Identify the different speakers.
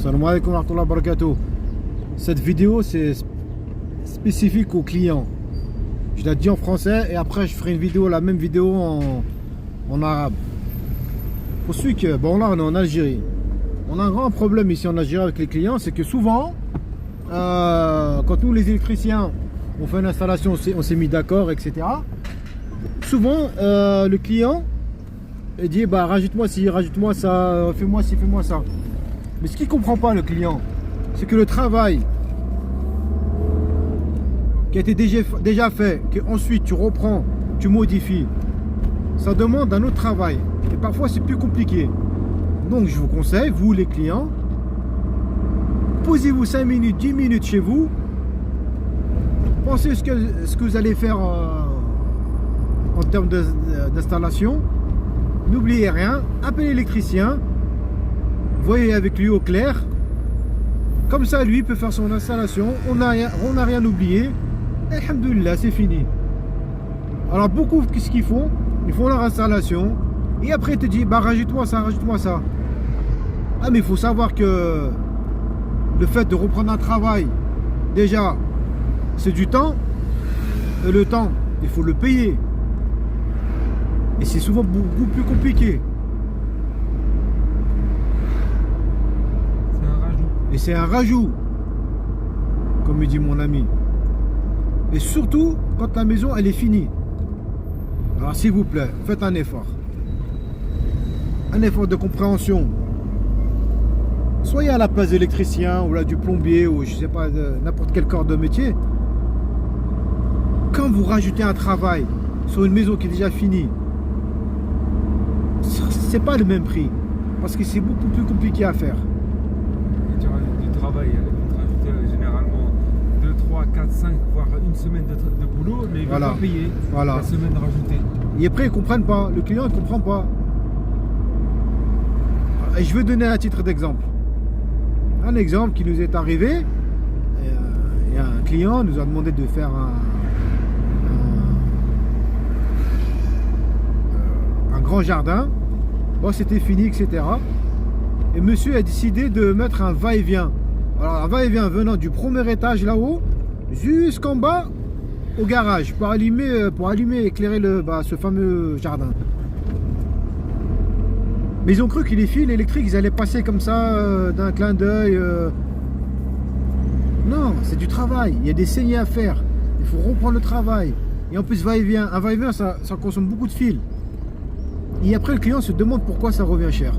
Speaker 1: Salam alaikum wa rahmatullahi wa barakatuh. Cette vidéo c'est spécifique aux clients. Je la dis en français et après je ferai une vidéo, la même vidéo en arabe. Pour celui que, bon là on est en Algérie. On a un grand problème ici en Algérie avec les clients, c'est que souvent, quand nous les électriciens, on fait une installation, on s'est mis d'accord, etc. Souvent, le client il dit bah rajoute-moi ci, rajoute-moi ça, fais-moi ci, fais-moi ça. Mais ce qu'il ne comprend pas le client, c'est que le travail qui a été déjà fait, qu'ensuite tu reprends, tu modifies, ça demande un autre travail. Et parfois c'est plus compliqué. Donc je vous conseille, vous les clients, posez-vous 5 minutes, 10 minutes chez vous, pensez ce que vous allez faire en termes d'installation. N'oubliez rien, appelez l'électricien, voyez avec lui au clair, comme ça lui peut faire son installation, on n'a rien oublié, et alhamdoulilah c'est fini. Alors beaucoup qu'est-ce qu'ils font? Ils font leur installation, et après ils te disent bah rajoute-moi ça, rajoute-moi ça. Ah mais il faut savoir que le fait de reprendre un travail, déjà c'est du temps, et le temps il faut le payer. Et c'est souvent beaucoup plus compliqué.
Speaker 2: C'est un rajout.
Speaker 1: Et c'est un rajout, comme me dit mon ami. Et surtout quand la maison elle est finie. Alors s'il vous plaît, faites un effort. Un effort de compréhension. Soyez à la place de l'électricien ou là du plombier ou je sais pas, n'importe quel corps de métier. Quand vous rajoutez un travail sur une maison qui est déjà finie, c'est pas le même prix parce que c'est beaucoup plus compliqué à faire.
Speaker 2: Et tu rajoutes du travail, ils vont te rajouter généralement 2, 3, 4, 5, voire une semaine de boulot, mais ils ne vont pas payer la semaine rajoutée.
Speaker 1: Et après ils comprennent pas, le client ne comprend pas. Et je veux donner un titre d'exemple. Un exemple qui nous est arrivé, et un client nous a demandé de faire un grand jardin. Bon, c'était fini, etc. Et monsieur a décidé de mettre un va-et-vient. Alors, un va-et-vient venant du premier étage là-haut jusqu'en bas au garage pour allumer et éclairer ce fameux jardin. Mais ils ont cru que les fils électriques ils allaient passer comme ça d'un clin d'œil. Non, c'est du travail. Il y a des saignées à faire. Il faut reprendre le travail. Et en plus, va-et-vient. Un va-et-vient, ça consomme beaucoup de fils. Et après, le client se demande pourquoi ça revient cher.